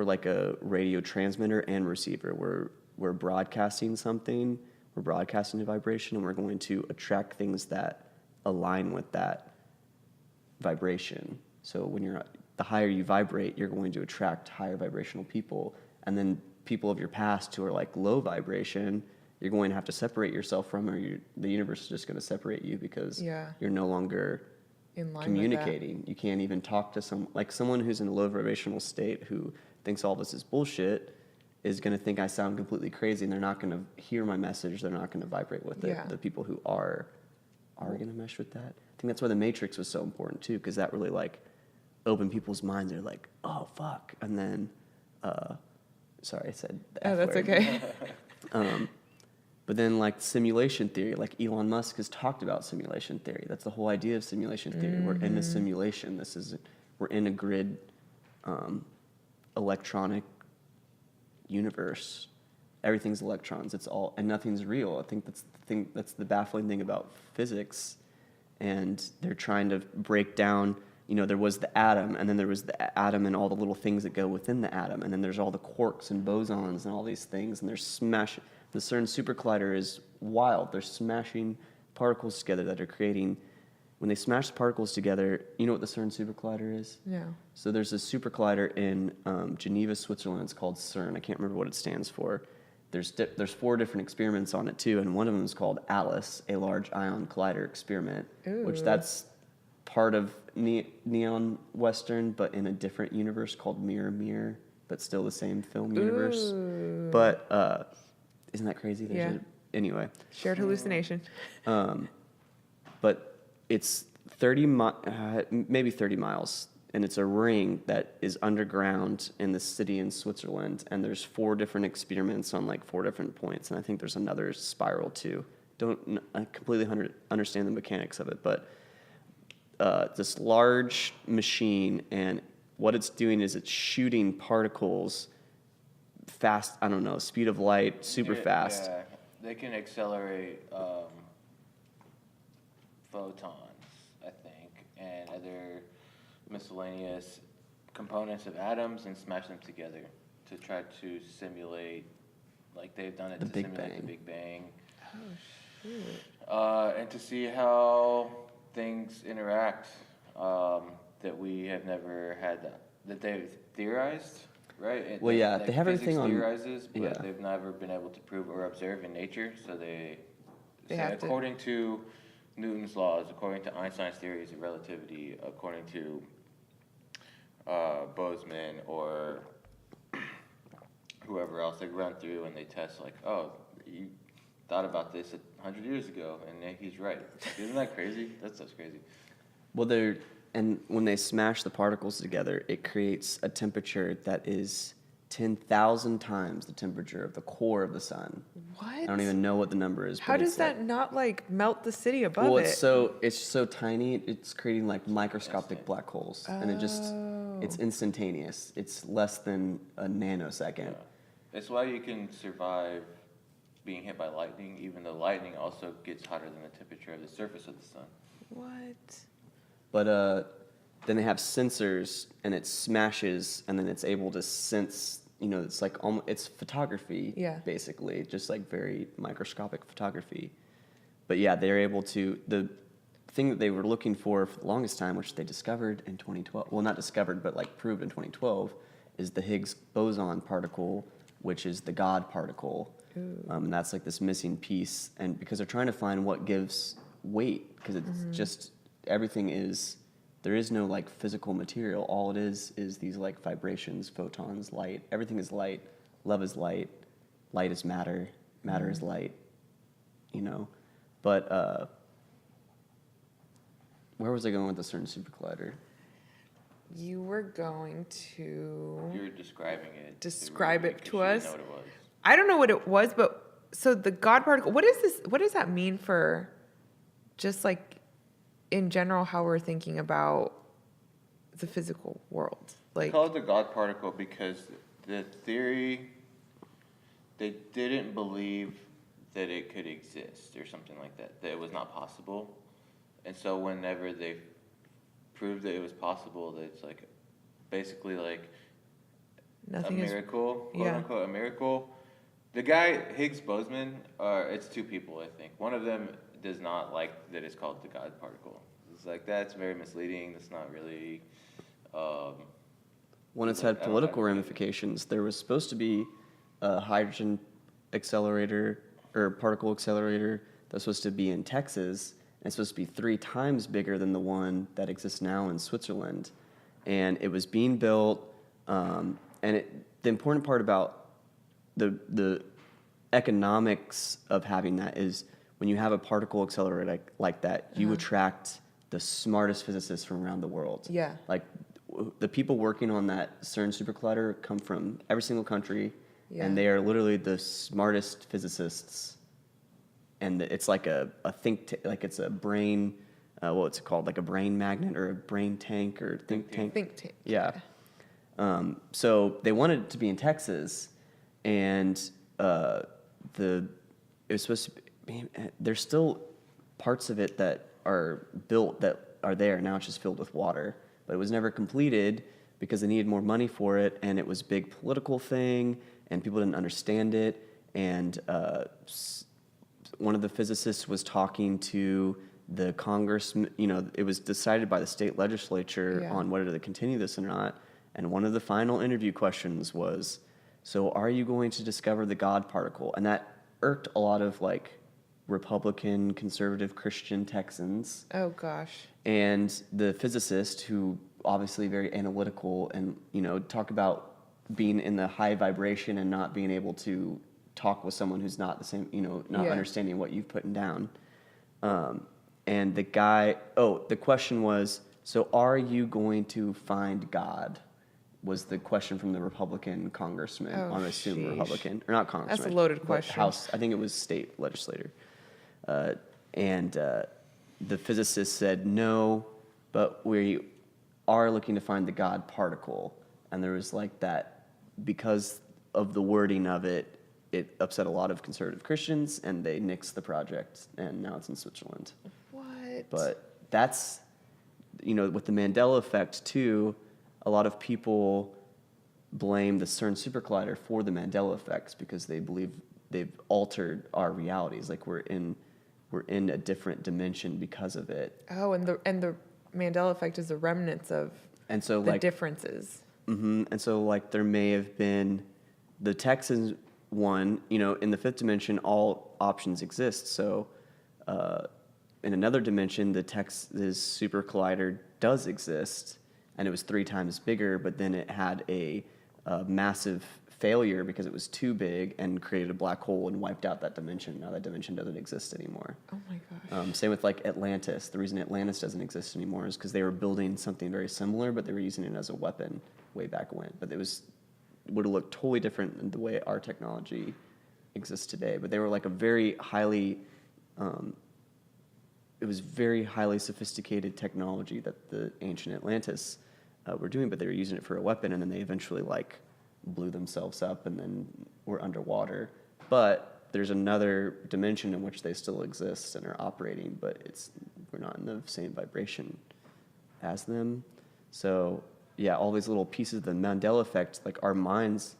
like a radio transmitter and receiver. We're broadcasting something. We're broadcasting a vibration, and we're going to attract things that align with that vibration. So the higher you vibrate, you're going to attract higher vibrational people. And then people of your past who are like low vibration, you're going to have to separate yourself from, or the universe is just going to separate you, because you're no longer in line communicating. You can't even talk to someone who's in a low vibrational state who thinks all this is bullshit is going to think I sound completely crazy, and they're not going to hear my message. They're not going to vibrate with it. The people who are going to mesh with that. I think that's why the Matrix was so important too, because that really like opened people's minds. They're like, oh fuck, and then, sorry, I said the F that's word. okay. But then like simulation theory, like Elon Musk has talked about simulation theory. That's the whole idea of simulation theory. We're in a simulation. We're in a grid, electronic universe. Everything's electrons. And nothing's real. I think that's the baffling thing about physics. And they're trying to break down, there was the atom, and then there was the atom and all the little things that go within the atom, and then there's all the quarks and bosons and all these things, and they're smashing. The CERN Supercollider is wild. They're smashing particles together that are creating. When they smash the particles together, you know what the CERN Supercollider is? No. So there's a supercollider in Geneva, Switzerland. It's called CERN. I can't remember what it stands for. There's 4 different experiments on it too, and one of them is called ALICE, a Large Ion Collider Experiment, which that's part of Neon Western, but in a different universe called Mirror Mirror, but still the same film universe. But isn't that crazy? Anyway. Shared hallucination. But it's maybe 30 miles, and it's a ring that is underground in the city in Switzerland, and there's 4 different experiments on like 4 different points, and I think there's another spiral too. I completely understand the mechanics of it, but this large machine, and what it's doing is it's shooting particles fast, I don't know, speed of light, super fast. Yeah, they can accelerate photons, I think, and other miscellaneous components of atoms, and smash them together to try to simulate, like they've done it to simulate the Big Bang. Oh, shoot. And to see how things interact that we have never had that they've theorized. Right. Well, yeah, they have everything on. Theorizes, but they've never been able to prove or observe in nature. So they have according to Newton's laws, according to Einstein's theories of relativity, according to Boseman or whoever else, they run through and they test like, oh, you thought about this 100 years ago, and he's right. Isn't that crazy? That's crazy. Well, and when they smash the particles together, it creates a temperature that is 10,000 times the temperature of the core of the sun. What? I don't even know what the number is. How does that not like melt the city above well, it? It's so tiny. It's creating like microscopic black holes, and it's instantaneous. It's less than a nanosecond. Yeah. That's why you can survive being hit by lightning, even though lightning also gets hotter than the temperature of the surface of the sun. What? But then they have sensors, and it smashes, and then it's able to sense. It's like it's photography, basically, just like very microscopic photography. But yeah, they're able to. The thing that they were looking for the longest time, which they discovered in 2012, well, not discovered, but like proved in 2012, is the Higgs boson particle, which is the God particle. And that's like this missing piece. And because they're trying to find what gives weight, because it's just, everything is, there is no like physical material. All it is these like vibrations, photons, light. Everything is light. Love is light. Light is matter. Matter is light. You know? But where was I going with the CERN Supercollider? You were going to You're describing it. describe it to You us. know what it was. I don't know what it was, but so the God particle, what is this? What does that mean for just like in general how we're thinking about the physical world? They Like, call it the God particle because the theory, they didn't believe that it could exist or something like that, that it was not possible. And so whenever they proved that it was possible, that it's like basically like nothing a is. miracle, quote Yeah. unquote, a miracle. The guy, Higgs boson, it's two people, I think. One of them does not like that it's called the God particle. It's like, that's very misleading. That's not really... When it's I had don't political like it. ramifications, there was supposed to be a hydrogen accelerator or particle accelerator that was supposed to be in Texas, and it's supposed to be 3 times bigger than the one that exists now in Switzerland. And it was being built, and the important part about the economics of having that is when you have a particle accelerator like that, you attract the smartest physicists from around the world. Yeah. Like the people working on that CERN Supercollider come from every single country, Yeah. and they are literally the smartest physicists. And it's like a like it's a brain, what's it called? Like a brain magnet or a brain tank or think tank. Think tank. Yeah. So they wanted it to be in Texas, and it was supposed to be, there's still parts of it that are built that are there. Now it's just filled with water. But it was never completed because they needed more money for it, and it was a big political thing, and people didn't understand it. And one of the physicists was talking to the Congress, you know, it was decided by the state legislature on whether to continue this or not. And one of the final interview questions was, so are you going to discover the God particle? And that irked a lot of like Republican, conservative, Christian Texans. Oh gosh. And the physicist, who obviously very analytical and, you know, talk about being in the high vibration and not being able to talk with someone who's not the same, you know, not understanding what you've put down. And the guy, the question was, so are you going to find God? Was the question from the Republican congressman, Oh, I assume sheesh. Republican, or not congressman. That's a loaded but question. House, I think it was state legislator. The physicist said, no, but we are looking to find the God particle. And there was like that, because of the wording of it, it upset a lot of conservative Christians, and they nixed the project, and now it's in Switzerland. What? But that's, you know, with the Mandela Effect too, a lot of people blame the CERN Supercollider for the Mandela Effects because they believe they've altered our realities. Like we're in a different dimension because of it. Oh, and the Mandela Effect is the remnants of And so the like differences. And so like there may have been the Texans one, you know, in the 5th dimension, all options exist. So in another dimension, the Texas Supercollider does exist, and it was 3 times bigger, but then it had a massive failure because it was too big and created a black hole and wiped out that dimension. Now that dimension doesn't exist anymore. Oh my gosh. Same with like Atlantis. The reason Atlantis doesn't exist anymore is because they were building something very similar, but they were using it as a weapon way back when. But it would have looked totally different than the way our technology exists today. But they were like a very highly, it was very highly sophisticated technology that the ancient Atlantis were doing, but they were using it for a weapon, and then they eventually like blew themselves up and then were underwater. But there's another dimension in which they still exist and are operating, but we're not in the same vibration as them. So yeah, all these little pieces of the Mandela Effect, like our minds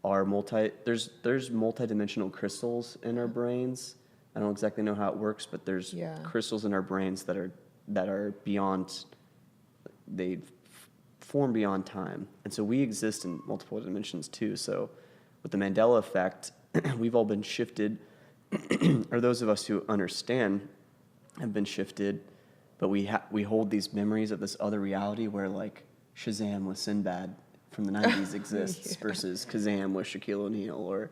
are there's multidimensional crystals in our brains. I don't exactly know how it works, but there's crystals in our brains that are that are beyond, they form beyond time. And so we exist in multiple dimensions too. So with the Mandela Effect, we've all been shifted, or those of us who understand have been shifted, but we hold these memories of this other reality where like Shazam with Sinbad from the 90s exists versus Kazam with Shaquille O'Neal, or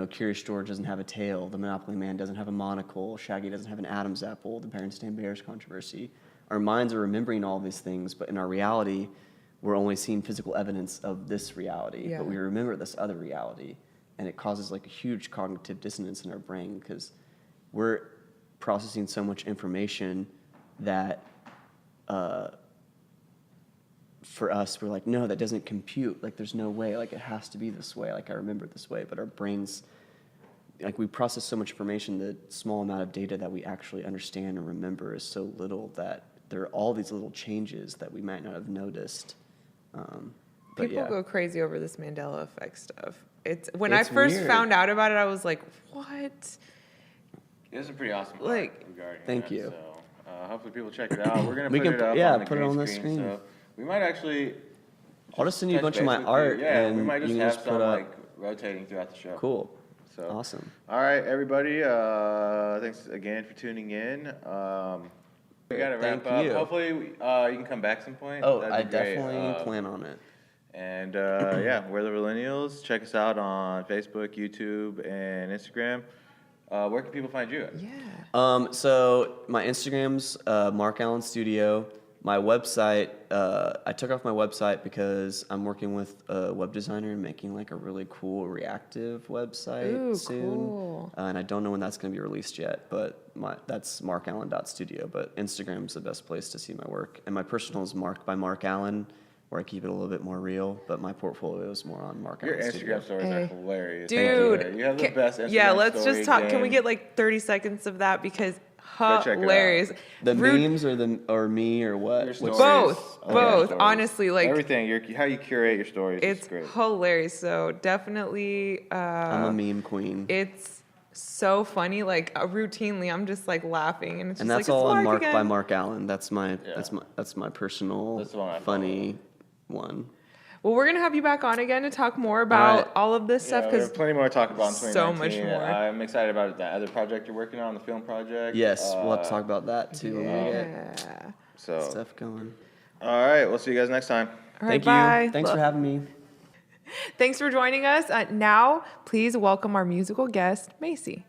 Curious George doesn't have a tail, the Monopoly Man doesn't have a monocle, Shaggy doesn't have an Adam's apple, the Berenstain Bears controversy. Our minds are remembering all these things, but in our reality, we're only seeing physical evidence of this reality, but we remember this other reality, and it causes like a huge cognitive dissonance in our brain because we're processing so much information that for us, we're like, no, that doesn't compute. Like, there's no way. Like, it has to be this way. Like, I remember it this way. But our brains, like, we process so much information, the small amount of data that we actually understand and remember is so little that there are all these little changes that we might not have noticed. People go crazy over this Mandela Effect stuff. When It's I first weird. found out about it, I was like, what? There's some pretty awesome Like, art regarding thank that, you. So hopefully people check it out. We're gonna We put can it put- up yeah, on the put it green on the screen. screen. So we might actually. I'll just send you a touch bunch of my base with you. art, Yeah, we and might just you can have just some put up. like rotating throughout the show. Cool. So Awesome. All right, everybody. Thanks again for tuning in. We gotta wrap Thank up. you. Hopefully, you can come back some point. Oh, That'd I be great. definitely plan on it. And yeah, we're the Realennials. Check us out on Facebook, YouTube, and Instagram. Where can people find you? Yeah. So my Instagram's Mark Allen Studio. My website, I took off my website because I'm working with a web designer and making like a really cool reactive website Ooh, soon. cool. And I don't know when that's going to be released yet, but that's markallen.studio. But Instagram's the best place to see my work. And my personal is Mark by Mark Allen, where I keep it a little bit more real, but my portfolio is more on Mark Your Allen Studio. Instagram stories are hilarious. Dude, you have the best Instagram yeah, let's story just talk. Can we game. get like 30 seconds of that? Because check it out. hilarious. The Rude- memes or me or what? Your Which- stories. Both, Okay. both. Stories. Honestly, like Everything, how you curate your stories it's is great. hilarious. So definitely, I'm a meme queen. it's so funny. Like routinely, I'm just like laughing, and it's just And that's like, all it's on Mark Mark by again. Mark Allen. That's my Yeah. that's my personal That's the one I funny one. Well, we're gonna have you back on again to talk more about right. all of this stuff Yeah, we because have plenty more to talk about in so much 2019. more. I'm excited about that other project you're working on, the film project. Yes, we'll have to talk about that too when we get yeah. So, stuff going. all right, we'll see you guys next time. All right, Thank bye. you. Thanks for having me. Thanks for joining us. Now, please welcome our musical guest, Mae C.